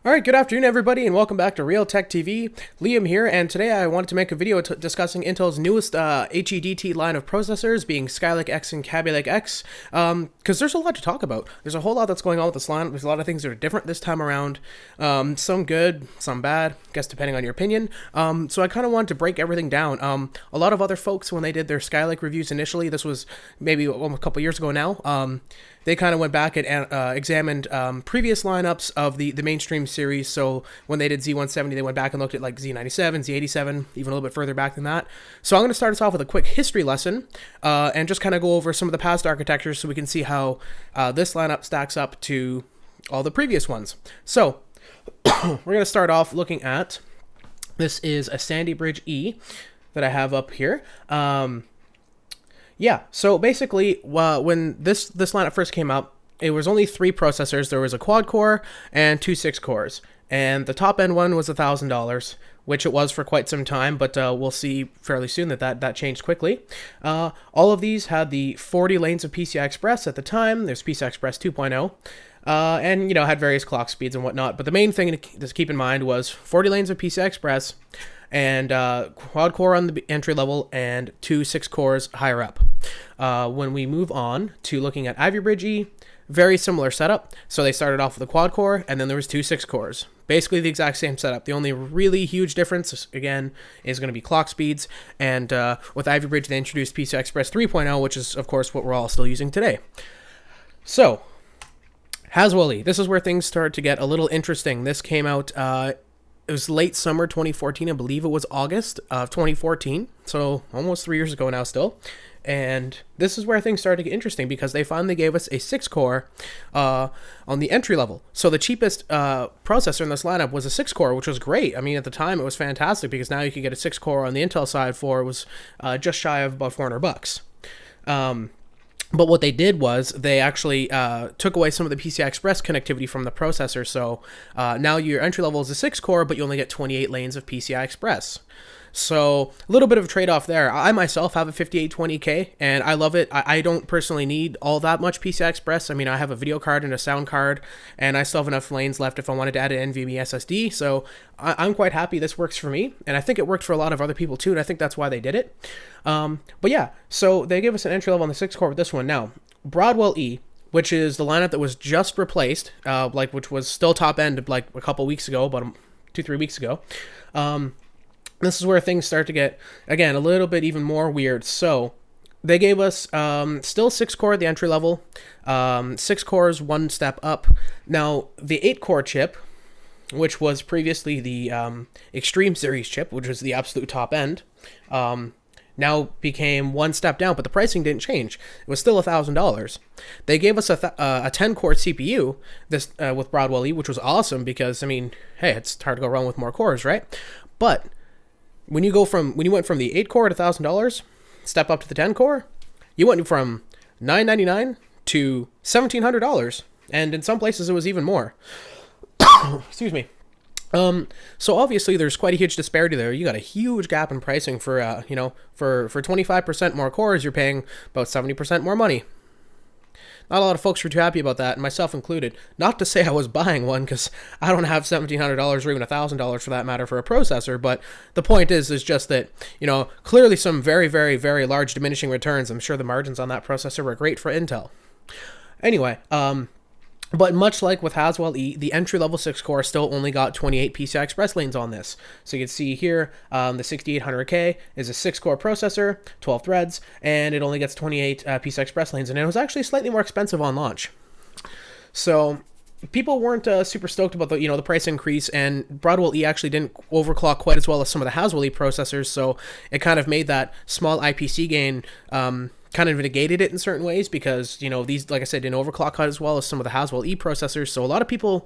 All right, good afternoon, everybody, and welcome back to Real Tech TV. Liam here, and today I wanted to make a video discussing Intel's newest HEDT line of processors, being Skylake X and Kabylake X, because there's a lot to talk about. There's a whole lot that's going on with this line. There's a lot of things that are different this time around, some good, some bad, I guess depending on your opinion. So I kind of wanted to break everything down. A lot of other folks, when they did their Skylake reviews initially, this was maybe a couple years ago now, they kind of went back and examined previous lineups of the mainstream series. So when they did Z170, they went back and looked at like Z97, Z87, even a little bit further back than that. So I'm going to start us off with a quick history lesson and just kind of go over some of the past architectures so we can see how this lineup stacks up to all the previous ones. So we're going to start off looking at, this is a Sandy Bridge E that I have up here. Yeah, so basically, when this lineup first came out, it was only 3 processors. There was a quad core and 2 6-cores. And the top end one was $1,000, which it was for quite some time, but we'll see fairly soon that changed quickly. All of these had the 40 lanes of PCI Express at the time. There's PCI Express 2.0. And, had various clock speeds and whatnot. But the main thing to keep in mind was 40 lanes of PCI Express and quad core on the entry level and 2 6-cores higher up. When we move on to looking at Ivy Bridge E, very similar setup. So they started off with a quad core, and then there was 2 6-cores. Basically the exact same setup. The only really huge difference, again, is going to be clock speeds. And with Ivy Bridge, they introduced PCI Express 3.0, which is, of course, what we're all still using today. So, Haswell E. This is where things start to get a little interesting. This came out, it was late summer 2014. I believe it was August of 2014. So, almost 3 years ago now still. And this is where things started to get interesting because they finally gave us a 6-core on the entry level. So the cheapest processor in this lineup was a 6-core, which was great. I mean, at the time, it was fantastic because now you could get a 6-core on the Intel side for, it was just shy of about $400. But what they did was they actually took away some of the PCI Express connectivity from the processor. So now your entry level is a 6-core, but you only get 28 lanes of PCI Express. So a little bit of a trade-off there. I myself have a 5820K, and I love it. I don't personally need all that much PCI Express. I mean, I have a video card and a sound card, and I still have enough lanes left if I wanted to add an NVMe SSD. So I'm quite happy this works for me, and I think it worked for a lot of other people too, and I think that's why they did it. But yeah, so they gave us an entry level on the 6-core with this one. Now, Broadwell E, which is the lineup that was just replaced, which was still top end like a couple weeks ago, about 2-3 weeks ago. This is where things start to get, again, a little bit even more weird. So they gave us still 6-core at the entry level, 6 cores, 1 step up. Now, the 8-core chip, which was previously the Extreme Series chip, which was the absolute top end, now became 1 step down, but the pricing didn't change. It was still $1,000. They gave us a 10-core CPU this with Broadwell E, which was awesome because, I mean, hey, it's hard to go wrong with more cores, right? But when you went from the 8-core at $1,000, step up to the 10-core, you went from $999 to $1,700, and in some places it was even more. Excuse me. So obviously there's quite a huge disparity there. You got a huge gap in pricing for for 25% more cores, you're paying about 70% more money. Not a lot of folks were too happy about that, myself included. Not to say I was buying one, because I don't have $1,700 or even $1,000 for that matter for a processor, but the point is just that, clearly some very, very, very large diminishing returns. I'm sure the margins on that processor were great for Intel. Anyway, but much like with Haswell E, the entry-level 6-core still only got 28 PCI Express lanes on this. So you can see here, the 6800K is a 6-core processor, 12 threads, and it only gets 28 PCI Express lanes, and it was actually slightly more expensive on launch. So people weren't super stoked about the price increase, and Broadwell E actually didn't overclock quite as well as some of the Haswell E processors, so it kind of made that small IPC gain kind of negated it in certain ways because, these, like I said, didn't overclock as well as some of the Haswell E processors. So a lot of people,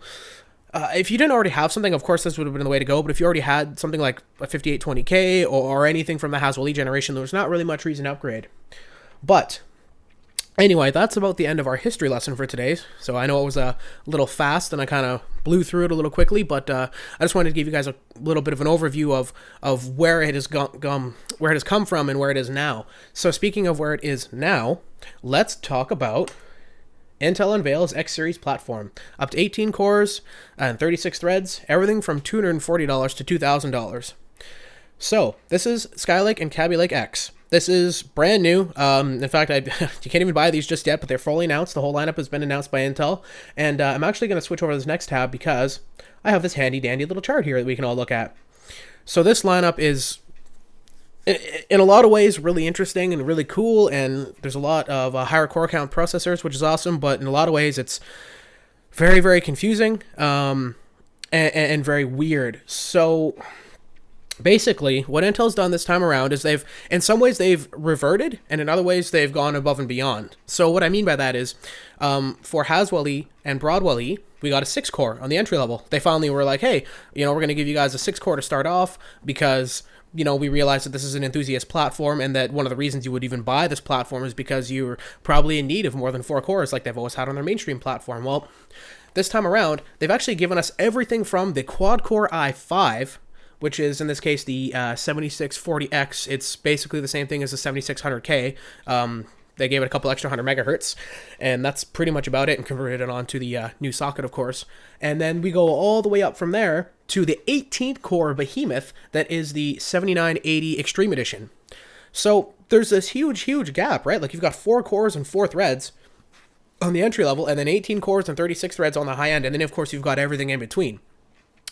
if you didn't already have something, of course, this would have been the way to go. But if you already had something like a 5820K or anything from the Haswell E generation, there was not really much reason to upgrade. But anyway, that's about the end of our history lesson for today. So I know it was a little fast and I kind of blew through it a little quickly, but I just wanted to give you guys a little bit of an overview of where it has where it has come from and where it is now. So speaking of where it is now, let's talk about Intel unveils X-Series platform. Up to 18 cores and 36 threads, everything from $240 to $2,000. So, this is Skylake and Kabylake X. This is brand new. In fact, you can't even buy these just yet, but they're fully announced. The whole lineup has been announced by Intel. And I'm actually going to switch over to this next tab because I have this handy-dandy little chart here that we can all look at. So this lineup is, in a lot of ways, really interesting and really cool, and there's a lot of higher core count processors, which is awesome, but in a lot of ways, it's very, very confusing and very weird. So basically, what Intel's done this time around is in some ways they've reverted, and in other ways they've gone above and beyond. So what I mean by that is, for Haswell-E and Broadwell-E, we got a 6-core on the entry level. They finally were like, hey, we're going to give you guys a 6-core to start off because, we realize that this is an enthusiast platform and that one of the reasons you would even buy this platform is because you're probably in need of more than 4 cores like they've always had on their mainstream platform. Well, this time around, they've actually given us everything from the quad-core i5, which is, in this case, the 7640X. It's basically the same thing as the 7600K. They gave it a couple extra 100 megahertz, and that's pretty much about it, and converted it onto the new socket, of course. And then we go all the way up from there to the 18th core behemoth that is the 7980 Extreme Edition. So there's this huge, huge gap, right? Like, you've got 4 cores and 4 threads on the entry level, and then 18 cores and 36 threads on the high end, and then, of course, you've got everything in between.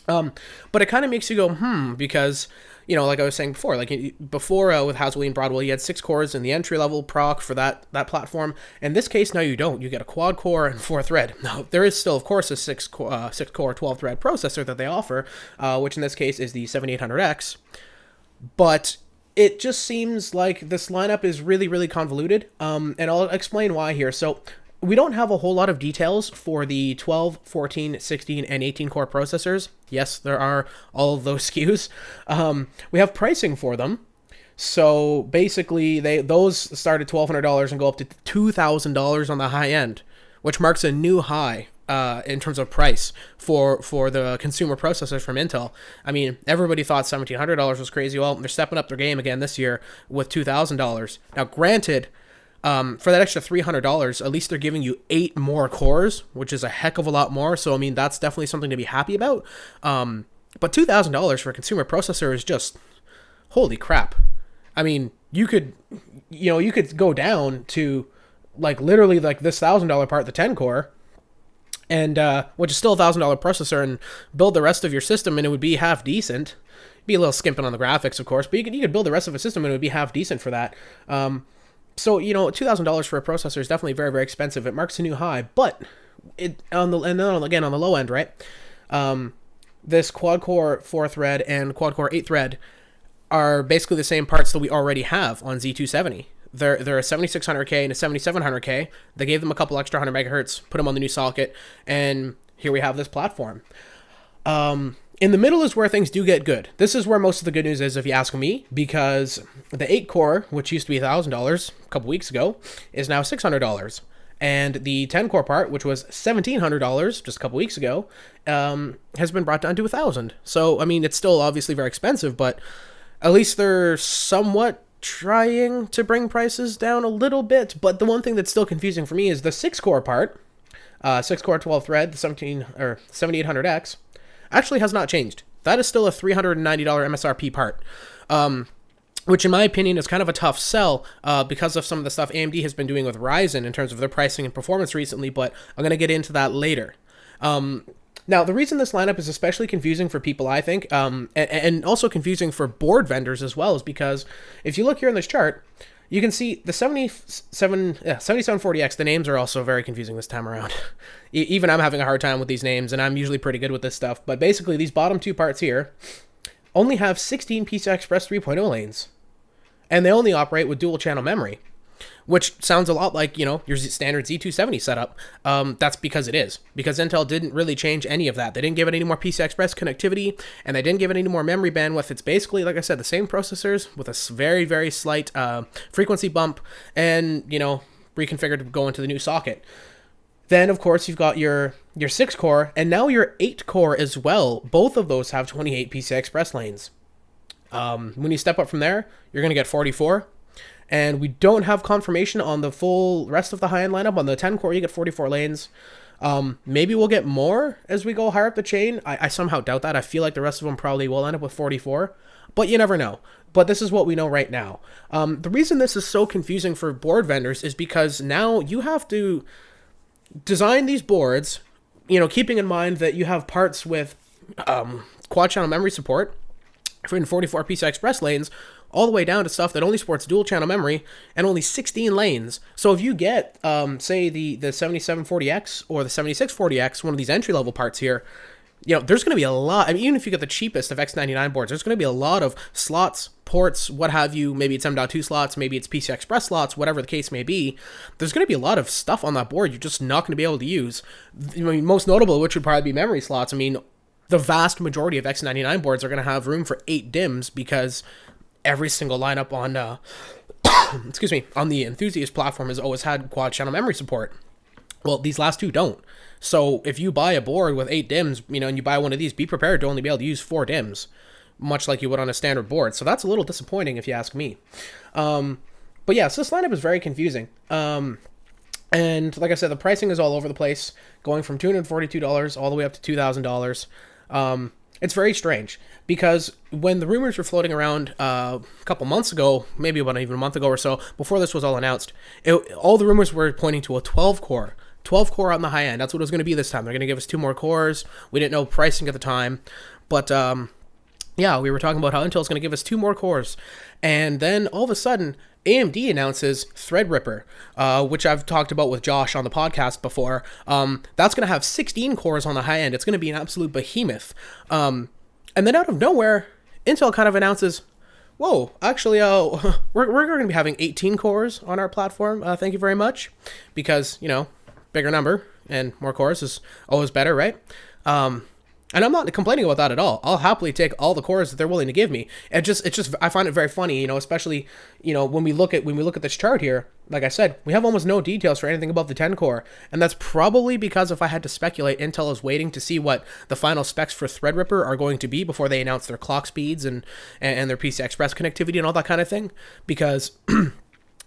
But it kind of makes you go, because, like I was saying before, like before with Haswell and Broadwell, you had 6 cores in the entry level proc for that platform. In this case, now you don't. You get a quad core and 4 thread. Now, there is still, of course, a 6 core 12 thread processor that they offer, which in this case is the 7800X. But it just seems like this lineup is really, really convoluted. And I'll explain why here. So, we don't have a whole lot of details for the 12, 14, 16, and 18 core processors. Yes, there are all of those SKUs. We have pricing for them. So basically, those start at $1,200 and go up to $2,000 on the high end, which marks a new high in terms of price for the consumer processors from Intel. I mean, everybody thought $1,700 was crazy. Well, they're stepping up their game again this year with $2,000. Now, granted, for that extra $300, at least they're giving you 8 more cores, which is a heck of a lot more. So, I mean, that's definitely something to be happy about. But $2,000 for a consumer processor is just, holy crap. I mean, you could go down to, like, literally, like, this $1,000 part, the 10 core, and, which is still a $1,000 processor, and build the rest of your system, and it would be half decent. Be a little skimping on the graphics, of course, but you could build the rest of a system, and it would be half decent for that. So, $2,000 for a processor is definitely very, very expensive. It marks a new high, but on the low end, right? This quad-core 4-thread and quad-core 8-thread are basically the same parts that we already have on Z270. They're a 7600K and a 7700K. They gave them a couple extra 100 megahertz, put them on the new socket, and here we have this platform. In the middle is where things do get good. This is where most of the good news is, if you ask me, because the 8-core, which used to be $1,000 a couple weeks ago, is now $600. And the 10-core part, which was $1,700 just a couple weeks ago, has been brought down to $1,000. So, I mean, it's still obviously very expensive, but at least they're somewhat trying to bring prices down a little bit. But the one thing that's still confusing for me is the 6-core part, 6-core 12-thread, the 7800X, actually has not changed. That is still a $390 MSRP part, which in my opinion is kind of a tough sell because of some of the stuff AMD has been doing with Ryzen in terms of their pricing and performance recently, but I'm going to get into that later. Now, the reason this lineup is especially confusing for people, I think, and also confusing for board vendors as well, is because if you look here in this chart, you can see the 7740X, the names are also very confusing this time around. Even I'm having a hard time with these names, and I'm usually pretty good with this stuff. But basically, these bottom 2 parts here only have 16 PCI Express 3.0 lanes. And they only operate with dual channel memory, which sounds a lot like, your standard Z270 setup. That's because it is. Because Intel didn't really change any of that. They didn't give it any more PCI Express connectivity, and they didn't give it any more memory bandwidth. It's basically, like I said, the same processors with a very, very slight frequency bump and, reconfigured to go into the new socket. Then, of course, you've got your 6-core, and now your 8-core as well. Both of those have 28 PCI Express lanes. When you step up from there, you're going to get 44. and we don't have confirmation on the full rest of the high-end lineup. On the 10 core, you get 44 lanes. Maybe we'll get more as we go higher up the chain. I somehow doubt that. I feel like the rest of them probably will end up with 44, but you never know. But this is what we know right now. The reason this is so confusing for board vendors is because now you have to design these boards, keeping in mind that you have parts with quad channel memory support in 44 PCI Express lanes, all the way down to stuff that only supports dual channel memory and only 16 lanes. So if you get, say, the 7740X or the 7640X, one of these entry level parts here, there's going to be a lot. I mean, even if you get the cheapest of X99 boards, there's going to be a lot of slots, ports, what have you. Maybe it's M.2 slots, maybe it's PCI Express slots, whatever the case may be. There's going to be a lot of stuff on that board you're just not going to be able to use. I mean, most notable, which would probably be memory slots. I mean, the vast majority of X99 boards are going to have room for 8 DIMMs because every single lineup on, on the Enthusiast platform has always had quad channel memory support. Well, these last two don't. So if you buy a board with 8 DIMMs, and you buy one of these, be prepared to only be able to use 4 DIMMs, much like you would on a standard board. So that's a little disappointing if you ask me. But yeah, so this lineup is very confusing. And like I said, the pricing is all over the place, going from $242 all the way up to $2,000. It's very strange because when the rumors were floating around a couple months ago, maybe about even a month ago or so, before this was all announced, all the rumors were pointing to a 12 core on the high end. That's what it was going to be this time. They're going to give us 2 more cores. We didn't know pricing at the time, but yeah, we were talking about how Intel's going to give us 2 more cores, and then all of a sudden, AMD announces Threadripper, which I've talked about with Josh on the podcast before. That's going to have 16 cores on the high end. It's going to be an absolute behemoth. And then out of nowhere, Intel kind of announces, whoa, actually, we're going to be having 18 cores on our platform. Thank you very much. Because, bigger number and more cores is always better, right? And I'm not complaining about that at all. I'll happily take all the cores that they're willing to give me. It's just I find it very funny, especially, when we look at this chart here. Like I said, we have almost no details for anything above the 10 core, and that's probably because if I had to speculate, Intel is waiting to see what the final specs for Threadripper are going to be before they announce their clock speeds and their PCI Express connectivity and all that kind of thing, because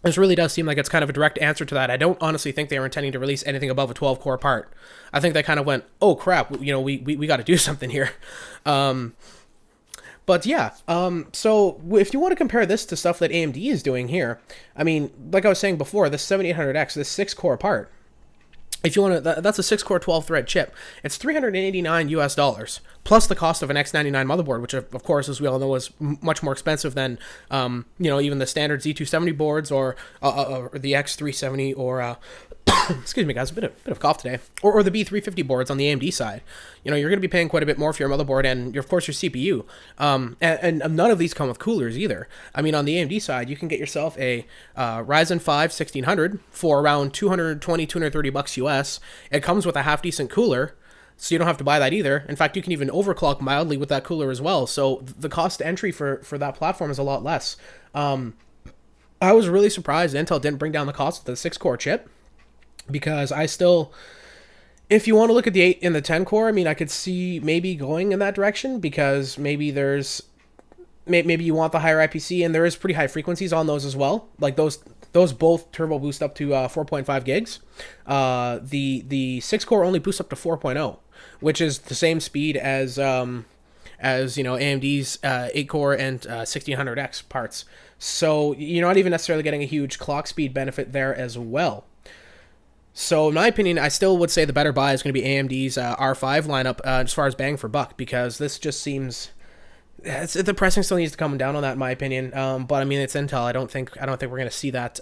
this really does seem like it's kind of a direct answer to that. I don't honestly think they were intending to release anything above a 12-core part. I think they kind of went, oh crap, we got to do something here. But yeah, so if you want to compare this to stuff that AMD is doing here, I mean, like I was saying before, this 7800X, this 6-core part, if you want to, that's a 6-core 12-thread chip. It's $389 plus the cost of an X99 motherboard, which of course, as we all know, is much more expensive than even the standard Z270 boards or the X370 or excuse me, guys, a bit of cough today, or the B350 boards on the AMD side. You're going to be paying quite a bit more for your motherboard and of course your CPU. And none of these come with coolers either. I mean, on the AMD side, you can get yourself a Ryzen 5 1600 for around $220-$230 US. It comes with a half decent cooler, so you don't have to buy that either. In fact, you can even overclock mildly with that cooler as well. So the cost to entry for that platform is a lot less. I was really surprised Intel didn't bring down the cost of the 6-core chip, because I still, if you want to look at the 8 and the 10 core, I mean, I could see maybe going in that direction, because maybe you want the higher IPC, and there is pretty high frequencies on those as well. Like those both turbo boost up to 4.5 gigs. The 6-core only boosts up to 4.0, which is the same speed as AMD's 8-core and 1600X parts. So you're not even necessarily getting a huge clock speed benefit there as well. So in my opinion, I still would say the better buy is going to be AMD's R5 lineup as far as bang for buck, because this just seems, the pricing still needs to come down on that in my opinion. But I mean, it's Intel. I don't think we're going to see that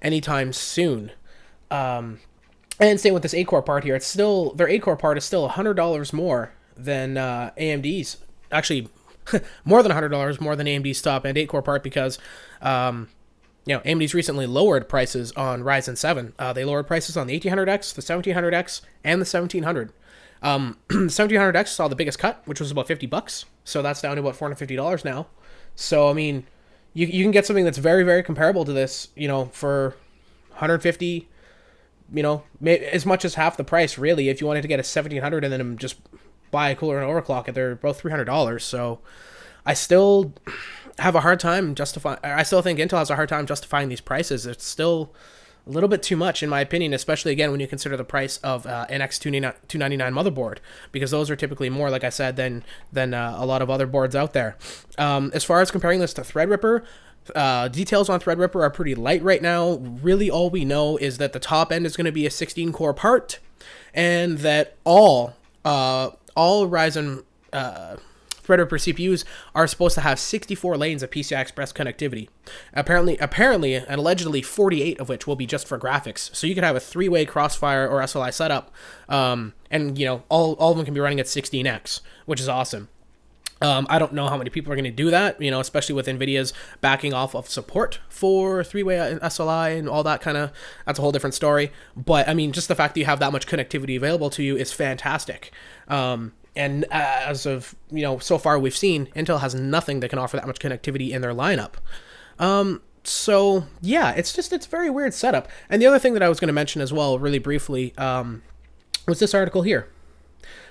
anytime soon. And same with this 8-core part here. It's still, their 8-core part is still $100 more than AMD's. Actually, more than $100 more than AMD's top end 8-core part, because AMD's recently lowered prices on Ryzen 7. They lowered prices on the 1800X, the 1700X, and the 1700. The 1700X saw the biggest cut, which was about $50. So that's down to about $450 now. So, I mean, you can get something that's very, very comparable to this, for $150, as much as half the price, really, if you wanted to get a 1700 and then just buy a cooler and overclock it. They're both $300. So, I still have a hard time justifying. I still think Intel has a hard time justifying these prices. It's still a little bit too much in my opinion, especially again when you consider the price of an X299 motherboard, because those are typically more, like I said, than a lot of other boards out there. As far as comparing this to Threadripper, details on Threadripper are pretty light right now. Really, all we know is that the top end is going to be a 16 core part, and that all Ryzen Threadripper CPUs are supposed to have 64 lanes of PCI Express connectivity. Apparently, and allegedly 48 of which will be just for graphics. So you could have a 3-way Crossfire or SLI setup, and all of them can be running at 16x, which is awesome. I don't know how many people are going to do that, especially with NVIDIA's backing off of support for 3-way SLI and all that that's a whole different story. But, I mean, just the fact that you have that much connectivity available to you is fantastic. And as of, so far we've seen, Intel has nothing that can offer that much connectivity in their lineup. So, yeah, it's a very weird setup. And the other thing that I was going to mention as well, really briefly, was this article here.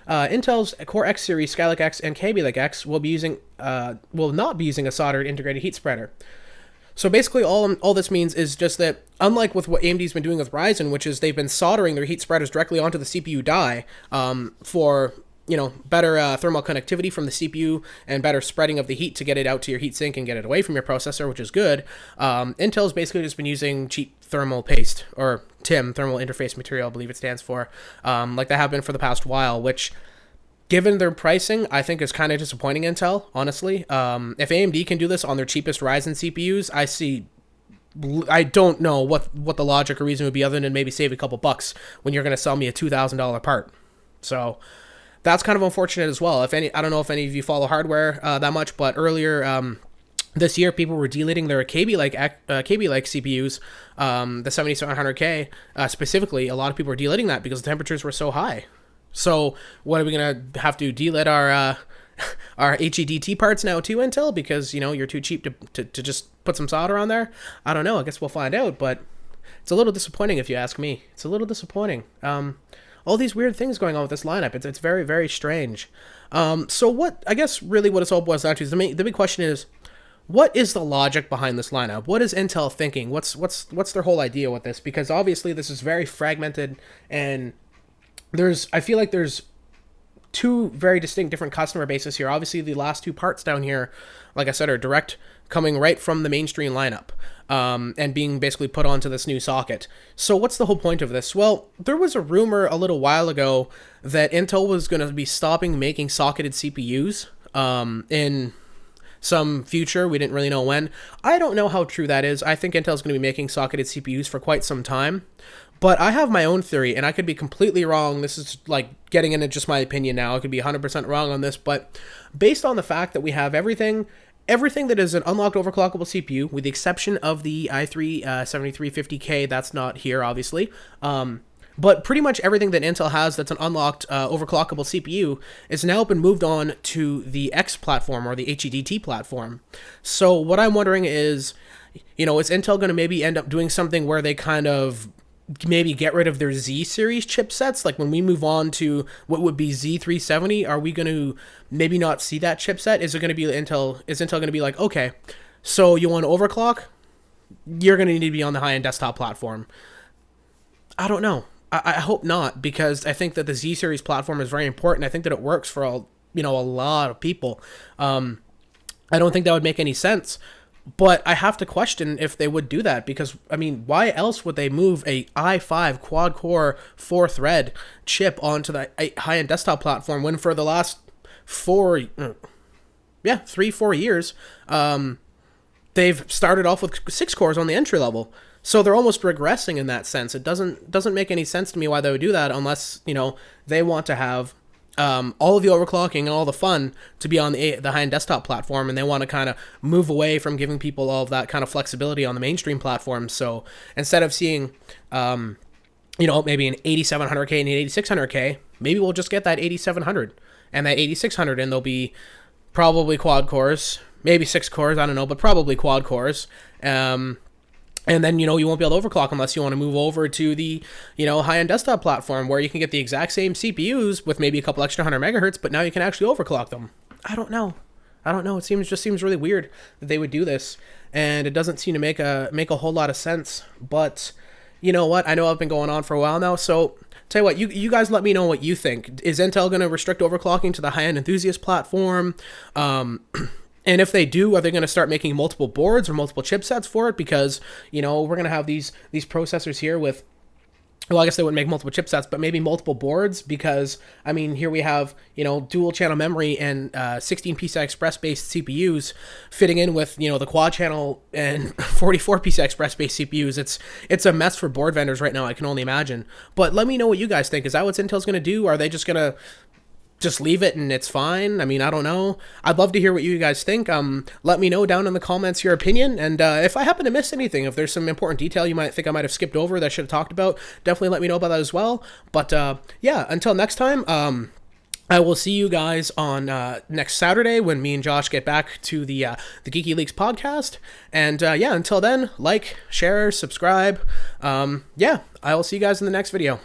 Intel's Core X series, Skylake X, and Kabylake X will not be using a soldered integrated heat spreader. So basically, all this means is just that, unlike with what AMD's been doing with Ryzen, which is they've been soldering their heat spreaders directly onto the CPU die for better thermal connectivity from the CPU and better spreading of the heat to get it out to your heatsink and get it away from your processor, which is good. Intel's basically just been using cheap thermal paste, or TIM, thermal interface material, I believe it stands for, like they have been for the past while, which, given their pricing, I think is kind of disappointing Intel, honestly. If AMD can do this on their cheapest Ryzen CPUs, I don't know what the logic or reason would be other than maybe save a couple bucks when you're going to sell me a $2,000 part. So that's kind of unfortunate as well. I don't know if any of you follow hardware that much, but earlier this year, people were deleting their Kabylake CPUs, the 7700K specifically. A lot of people were deleting that because the temperatures were so high. So what, are we gonna have to delit our HEDT parts now too, Intel, because you're too cheap to just put some solder on there? I don't know. I guess we'll find out, but it's a little disappointing if you ask me. It's a little disappointing. All these weird things going on with this lineup. It's very, very strange. So what it's all boils down to is the big question is, what is the logic behind this lineup? What is Intel thinking? What's their whole idea with this? Because obviously this is very fragmented, and I feel like there's two very distinct different customer bases here. Obviously the last two parts down here, like I said, are direct, coming right from the mainstream lineup, and being basically put onto this new socket. So what's the whole point of this? Well, there was a rumor a little while ago that Intel was going to be stopping making socketed CPUs in some future. We didn't really know when. I don't know how true that is. I think Intel's going to be making socketed CPUs for quite some time. But I have my own theory, and I could be completely wrong. This is like getting into just my opinion now. I could be 100% wrong on this, but based on the fact that we have everything that is an unlocked overclockable CPU, with the exception of the i3 7350K, that's not here, obviously. But pretty much everything that Intel has that's an unlocked overclockable CPU is now been moved on to the X platform, or the HEDT platform. So what I'm wondering is, is Intel going to maybe end up doing something where they kind of maybe get rid of their Z series chipsets? Like when we move on to what would be Z370, are we going to maybe not see that chipset? Is Intel going to be like, okay, so you want to overclock? You're going to need to be on the high-end desktop platform. I don't know. I hope not, because I think that the Z series platform is very important. I think that it works for a lot of people. I don't think that would make any sense. But I have to question if they would do that, because, I mean, why else would they move a i5 quad-core 4-thread chip onto the high-end desktop platform when for the last 3-4 years, they've started off with 6 cores on the entry level. So they're almost regressing in that sense. It doesn't make any sense to me why they would do that unless, they want to have all of the overclocking and all the fun to be on the high-end desktop platform, and they want to kind of move away from giving people all of that kind of flexibility on the mainstream platform. So instead of seeing, maybe an 8700K and an 8600K, maybe we'll just get that 8700 and that 8600, and they'll be probably quad cores, maybe 6 cores, I don't know, but probably quad cores. And then, you won't be able to overclock unless you want to move over to the, high-end desktop platform where you can get the exact same CPUs with maybe a couple extra 100 megahertz, but now you can actually overclock them. I don't know. I don't know. It just seems really weird that they would do this, and it doesn't seem to make a whole lot of sense. But you know what? I know I've been going on for a while now, so tell you what, you guys let me know what you think. Is Intel going to restrict overclocking to the high-end enthusiast platform? And if they do, are they going to start making multiple boards or multiple chipsets for it? Because, you know, we're going to have these processors here with, well, I guess they wouldn't make multiple chipsets, but maybe multiple boards, because, I mean, here we have, you know, dual channel memory and 16 PCI Express based CPUs fitting in with, you know, the quad channel and 44 PCI Express based CPUs. It's a mess for board vendors right now, I can only imagine. But let me know what you guys think. Is that what Intel's going to do? Are they just going to just leave it and it's fine? I mean, I don't know. I'd love to hear what you guys think. Let me know down in the comments your opinion, and if I happen to miss anything, if there's some important detail you might think I might have skipped over that I should have talked about, definitely let me know about that as well. But yeah, until next time, I will see you guys on next Saturday when me and Josh get back to the Geeky Leaks podcast. And yeah, until then, like, share, subscribe. Yeah, I will see you guys in the next video.